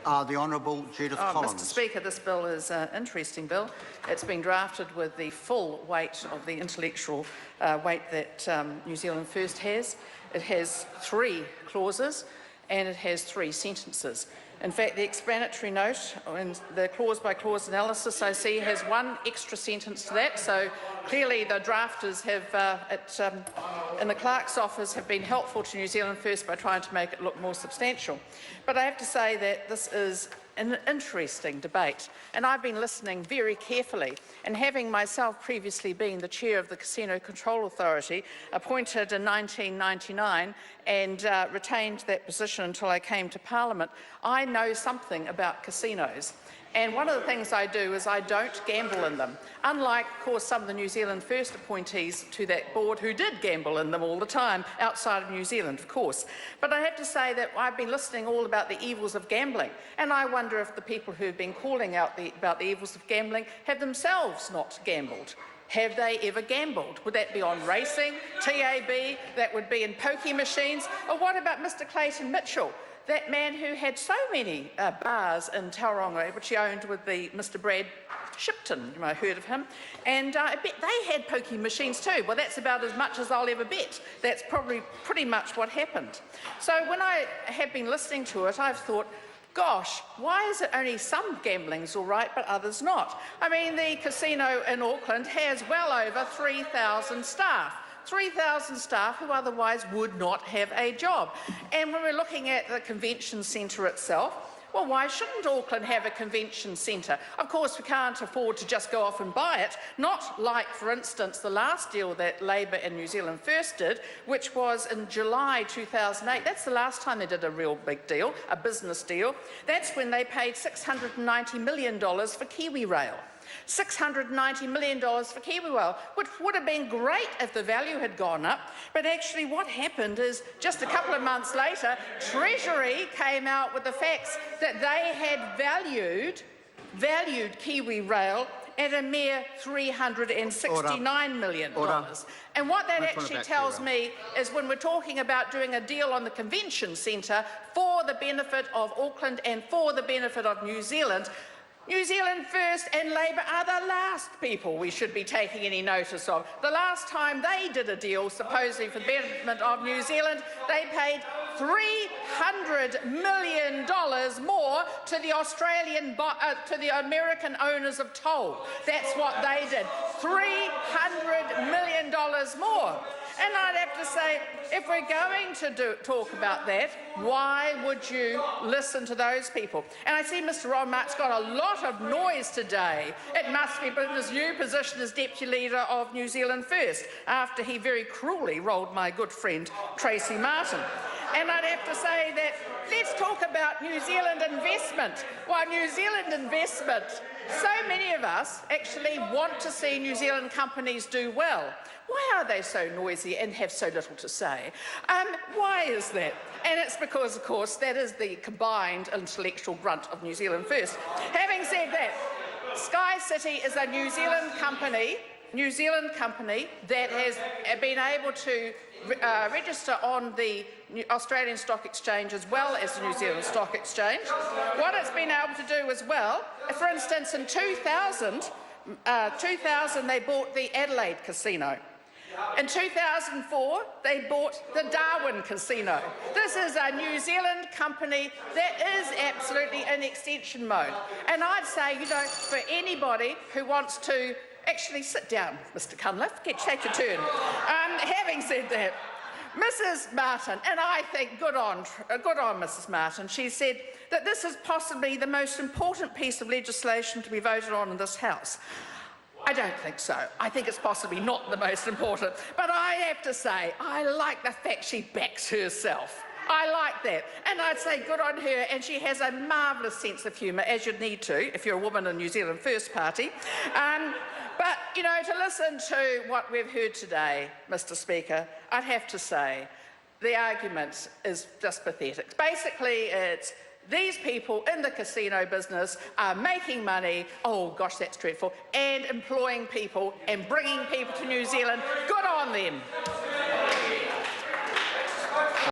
The Honourable Judith Collins. Mr. Speaker, this bill is an interesting bill. It's been drafted with the full weight of the intellectual weight that New Zealand First has. It has 3 clauses and it has 3 sentences. In fact, the explanatory note and the clause-by-clause analysis I see has 1 extra sentence to that, so clearly the drafters have, in the clerk's office, have been helpful to New Zealand First by trying to make it look more substantial. But I have to say that this is an interesting debate, and I've been listening very carefully, and having myself previously been the chair of the Casino Control Authority, appointed in 1999 and retained that position until I came to Parliament, I know something about casinos. And one of the things I do is I don't gamble in them, unlike, of course, some of the New Zealand First appointees to that board who did gamble in them all the time, outside of New Zealand, of course. But I have to say that I've been listening all about the evils of gambling, and I wonder if the people who have been calling out about the evils of gambling have themselves not gambled. Have they ever gambled? Would that be on racing, TAB, that would be in pokie machines? Or what about Mr. Clayton Mitchell? That man who had so many bars in Tauranga, which he owned with Mr. Brad Shipton, you might have heard of him, and I bet they had pokie machines too. Well, that's about as much as I'll ever bet. That's probably pretty much what happened. So when I have been listening to it, I've thought, gosh, why is it only some gambling's all right but others not? I mean, the casino in Auckland has well over 3,000 staff. 3,000 staff who otherwise would not have a job. And when we're looking at the convention centre itself, well, why shouldn't Auckland have a convention centre? Of course, we can't afford to just go off and buy it, not like, for instance, the last deal that Labour and New Zealand First did, which was in July 2008. That's the last time they did a real big deal, a business deal. That's when they paid $690 million for KiwiRail. $690 million for KiwiRail, which would have been great if the value had gone up, but actually what happened is just a couple of months later, Treasury came out with the facts that they had valued KiwiRail at a mere $369 million. And what that actually tells me is when we're talking about doing a deal on the convention centre for the benefit of Auckland and for the benefit of New Zealand First and Labour are the last people we should be taking any notice of. The last time they did a deal, supposedly for the benefit of New Zealand, they paid $300 million more to the American owners of toll. That's what they did. $300 million more. And I'd have to say, if we're going to talk about that, why would you listen to those people? And I see Mr. Ron Mark's got a lot of noise today. It must be in his new position as Deputy Leader of New Zealand First, after he very cruelly rolled my good friend Tracy Martin. And I'd have to say that let's talk about New Zealand investment. Why, New Zealand investment, so many of us actually want to see New Zealand companies do well. Why are they so noisy and have so little to say? Why is that? And it's because, of course, that is the combined intellectual grunt of New Zealand First. Having said that, Sky City is a New Zealand company that has been able to register on the Australian Stock Exchange as well as the New Zealand Stock Exchange. What it's been able to do as well, for instance, in 2000 they bought the Adelaide Casino. In 2004, they bought the Darwin Casino. This is a New Zealand company that is absolutely in extension mode. And I'd say, you know, for anybody who wants to actually sit down, Mr. Cunliffe, take your turn. Having said that, Mrs. Martin, and I think good on Mrs. Martin, she said that this is possibly the most important piece of legislation to be voted on in this House. I don't think so. I think it's possibly not the most important. But I have to say, I like the fact she backs herself. I like that. And I'd say good on her, and she has a marvellous sense of humour, as you'd need to if you're a woman in New Zealand First Party. But, you know, to listen to what we've heard today, Mr. Speaker, I'd have to say the argument is just pathetic. Basically, it's these people in the casino business are making money, oh gosh, that's dreadful, and employing people and bringing people to New Zealand. Good on them.